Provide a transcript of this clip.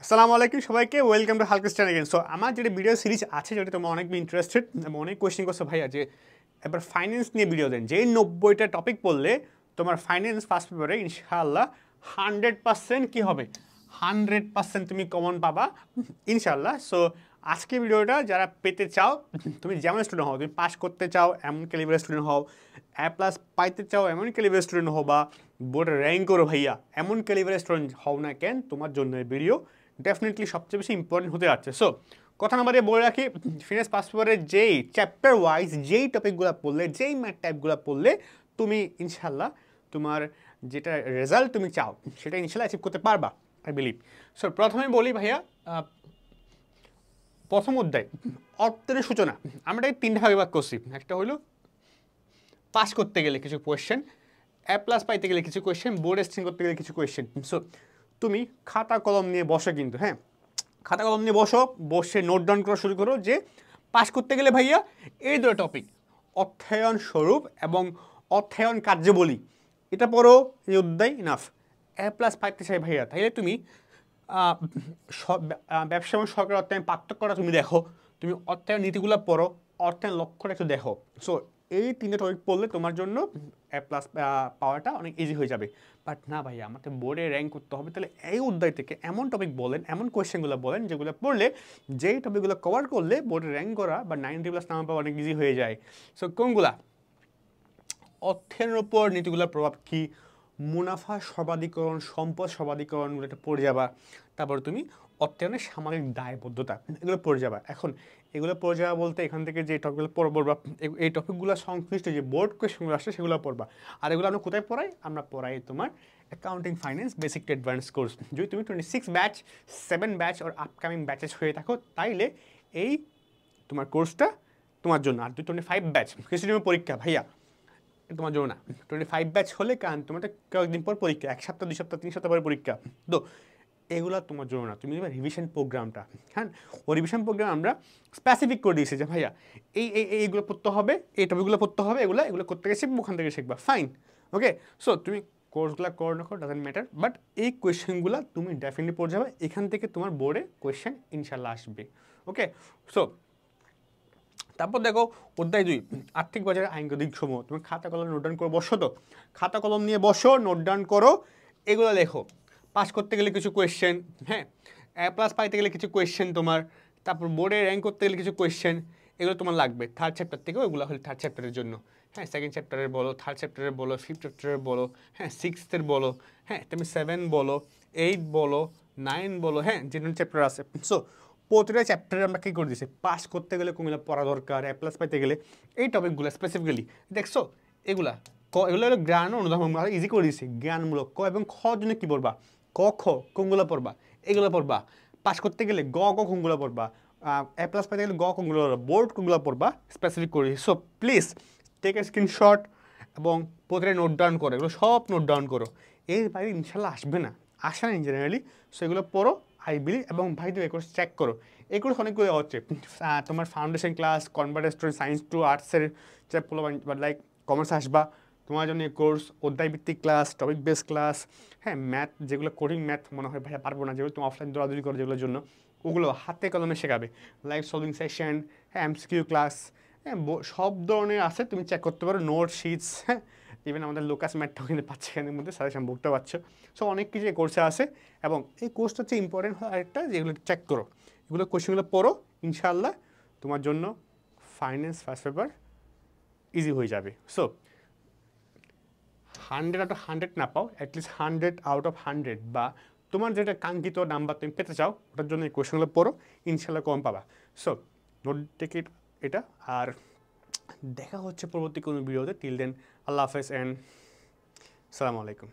আসসালামু আলাইকুম সবাইকে ওয়েলকাম টু হালকা স্টাডি अगेन সো আমার যে ভিডিও সিরিজ আছে যেটা তোমরা অনেক ইন্টারেস্টেড এবং অনেক কোশ্চেন করছো ভাইয়া যে এবার ফাইন্যান্স নিয়ে ভিডিও দেন যেই 90টা টপিক পড়লে তোমার ফাইন্যান্স ফার্স্ট পেপারে ইনশাআল্লাহ 100% কি হবে 100% তুমি কমন পাবা ইনশাআল্লাহ। সো আজকে ভিডিওটা যারা পেতে চাও তুমি যেমন স্টুডেন্ট হও তুমি পাস করতে চাও এমন ক্যালিবার স্টুডেন্ট হও এ প্লাস পাইতে চাও এমন ক্যালিবার স্টুডেন্ট হও বা বোর্ডে র্যাঙ্ক করো ভাইয়া এমন ক্যালিবার স্টুডেন্ট হও না কেন তোমার জন্য এই ভিডিও ডেফিনেটলি সবচেয়ে বেশি ইম্পর্টেন্ট হতে যাচ্ছে। সো কথা নাম্বার বলে রাখি ফিনান্স পাস পেপারের যেই চ্যাপ্টার ওয়াইজ যেই টপিকগুলো পড়লে যেই ম্যাথ টাইপগুলো পড়লে তুমি ইনশাল্লাহ তোমার যেটা রেজাল্ট তুমি চাও সেটা ইনশাল্লাহ অ্যাচিভ করতে পারবা আই বিলিভ। সো প্রথমে বলি ভাইয়া প্রথম অধ্যায় অর্থের সূচনা আমরা এই তিনটা ভাগে ভাগ করছি। একটা হলো পাস করতে গেলে কিছু কোয়েশ্চেন, এ প্লাস পাইতে গেলে কিছু কোয়েশ্চেন, বোর্ড স্ট্রিং করতে গেলে কিছু কোয়েশ্চেন। সো তুমি খাতা কলম নিয়ে বসো কিন্তু হ্যাঁ খাতা কলম নিয়ে বসে নোট ডাউন করা শুরু করো যে পাস করতে গেলে ভাইয়া এই দুটো টপিক অর্থায়ন স্বরূপ এবং অর্থায়ন কার্যাবলী এটা পড়ো এই অধ্যায় ইনাফ। এ প্লাস পাইতে চাই ভাইয়া তাইলে তুমি ব্যবসা এবং সরকার অর্থায়ন পার্থক্যটা তুমি দেখো, তুমি অর্থায়ন নীতিগুলো পড়ো, অর্থায়ন লক্ষ্যটা একটু দেখো। সো এই তিনটে টপিক পড়লে তোমার জন্য এ প্লাস পাওয়াটা অনেক ইজি হয়ে যাবে। বাট না ভাইয়া আমাকে বোর্ডে র্যাঙ্ক করতে হবে তাহলে এই অধ্যায় থেকে এমন টপিক বলেন এমন কোয়েশ্চেনগুলো বলেন যেগুলো পড়লে যেই টপিকগুলো কভার করলে বোর্ডে র্যাঙ্ক করা বা 90+ নাম্বার পাওয়া অনেক ইজি হয়ে যায়। সো কোনগুলা অর্থের ওপর নীতিগুলোর প্রভাব কী, মুনাফা সর্বাধিকরণ, সম্পদ সর্বাধিকরণগুলো একটা পড়ে যাবা। তারপর তুমি অর্থায়নের সামাজিক দায়বদ্ধতা এগুলো পড়ে যাবা। এখন এগুলো পড়ে যাওয়া বলতে এখান থেকে যে টপিকগুলো পড়বা এই টপিকগুলো সংশ্লিষ্ট যে বোর্ড কোয়েশ্চেনগুলো আসছে সেগুলো পড়বা। আর এগুলো আমরা কোথায় পড়াই? আমরা পড়াই তোমার accounting finance basic to advance course. যদি তুমি 26 ব্যাচ 7 ব্যাচ ওর আপকামিং ব্যাচেস হয়ে থাকো তাইলে এই তোমার কোর্সটা তোমার জন্য। আর 25 ব্যাচ কিছু পরীক্ষা ভাইয়া তোমার জন্য না। 25 ব্যাচ হলে কারণ তোমার তো কয়েকদিন পর পরীক্ষা, 1 সপ্তাহ 2 সপ্তাহ 3 সপ্তাহ পরে পরীক্ষা। তো এগুলো তোমার জন্য না, তুমি রিভিশন প্রোগ্রামটা হ্যাঁ ও রিভিশন প্রোগ্রাম আমরা স্পেসিফিক করে দিয়েছি যে ভাইয়া এইগুলো পড়তে হবে, এই টপিকগুলো পড়তে হবে, এগুলো করতে গেলে শিখবো ওখান থেকে শিখবা ফাইন ওকে। সো তুমি কোর্সগুলো করো না করো ডাজেন্ট ম্যাটার, বাট এই কোয়েশ্চেনগুলো তুমি ডেফিনেটলি পড়ে যাবে। এখান থেকে তোমার বোর্ডে কোয়েশ্চেন ইনশাল্লাহ আসবে ওকে। সো তারপর দেখো অধ্যায় 2 আর্থিক বাজারের আইনগত সমূহ। তুমি খাতা কলম নোট ডাউন করে বসো, তো খাতা কলম নিয়ে বসো, নোট ডাউন করো, এগুলো লেখো। পাস করতে গেলে কিছু কোয়েশ্চেন, হ্যাঁ এ প্লাস পাইতে গেলে কিছু কোয়েশ্চেন তোমার, তারপর বোর্ডে র্যাঙ্ক করতে গেলে কিছু কোয়েশ্চেন, এগুলো তোমার লাগবে। থার্ড চ্যাপ্টার থেকেও এগুলো হলে থার্ড চ্যাপ্টারের জন্য, হ্যাঁ সেকেন্ড চ্যাপ্টারের বলো, থার্ড চ্যাপ্টারের বলো, ফিফথ চ্যাপ্টারের বলো, হ্যাঁ সিক্সথের বলো, হ্যাঁ তুমি 7 বলো, 8 বলো, 9 বলো, হ্যাঁ জেনারেল চ্যাপ্টার আছে। সো প্রতিটা চ্যাপ্টারে আমরা কী করে দিচ্ছি পাস করতে গেলে কোনগুলো পড়া দরকার, এ প্লাস পাইতে গেলে এই টপিকগুলো স্পেসিফিক্যালি দেখছো। এগুলো হলো জ্ঞান অনুধাবন ইজি করে দিচ্ছি, জ্ঞানমূলক ক এবং খ জন্য কী পড়বা, ক খ কোনগুলো পড়বা এগুলো পড়বা। পাস করতে গেলে গ কোনগুলো পড়বা, এ প্লাস পাইতে গেলে গ কোনগুলো পড়বা, বোর্ড কোনগুলো পড়বা স্পেসিফিক করে। So please take a screenshot এবং প্রতিটা নোট ডাউন করো, এগুলো সব নোট ডাউন করো। এর বাইরে ইনশাল্লাহ আসবে না, আসে না জেনারেলি। সো এগুলো পড়ো আই বিলিভ। এবং ভাই তুমি এই কোর্স চেক করো, এই কোর্স অনেকগুলো হচ্ছে তোমার foundation class, convert student, science to আর্টসের লাইক কমার্স আসবা তোমার জন্য এই কোর্স, অধ্যায় ভিত্তিক ক্লাস, টপিক বেস ক্লাস, হ্যাঁ ম্যাথ যেগুলো কোডিং ম্যাথ মনে হয় ভাইয়া পারবো না, যেগুলো তুমি অফলাইন দৌড়াদৌড়ি করো যেগুলোর জন্য ওগুলো হাতে কলমে শেখাবে, লাইভ সলভিং সেশন, হ্যাঁ এমসিকিউ ক্লাস, হ্যাঁ সব ধরনের আছে তুমি চেক করতে পারো, নোট শিটস, হ্যাঁ ইভেন আমাদের লোকাস ম্যাথটাও কিন্তু পাচ্ছে এখানের মধ্যে সাজেশন বুকটা পাচ্ছ। সো অনেক কিছু এই কোর্সে আছে এবং এই কোর্সটা হচ্ছে ইম্পর্টেন্ট আরেকটা যেগুলো চেক করো, এগুলো কোশ্চেনগুলো পড়ো, ইনশাআল্লাহ তোমার জন্য ফাইন্যান্স ফার্স্ট পেপার ইজি হয়ে যাবে। সো 100 আউট অফ 100 না পাও, অ্যাটলিস্ট 100 আউট অফ 100 বা তোমার যেটা কাঙ্ক্ষিত নাম্বার তুমি পেতে চাও ওটার জন্য এই কোয়েশ্চেনগুলো পড়ো, ইনশাল্লাহ কম পাবা। সো নোট টেক এটা। আর দেখা হচ্ছে পরবর্তী কোনো ভিডিওতে। টিল দেন আল্লাহ হাফেজ অ্যান্ড আসসালামু আলাইকুম।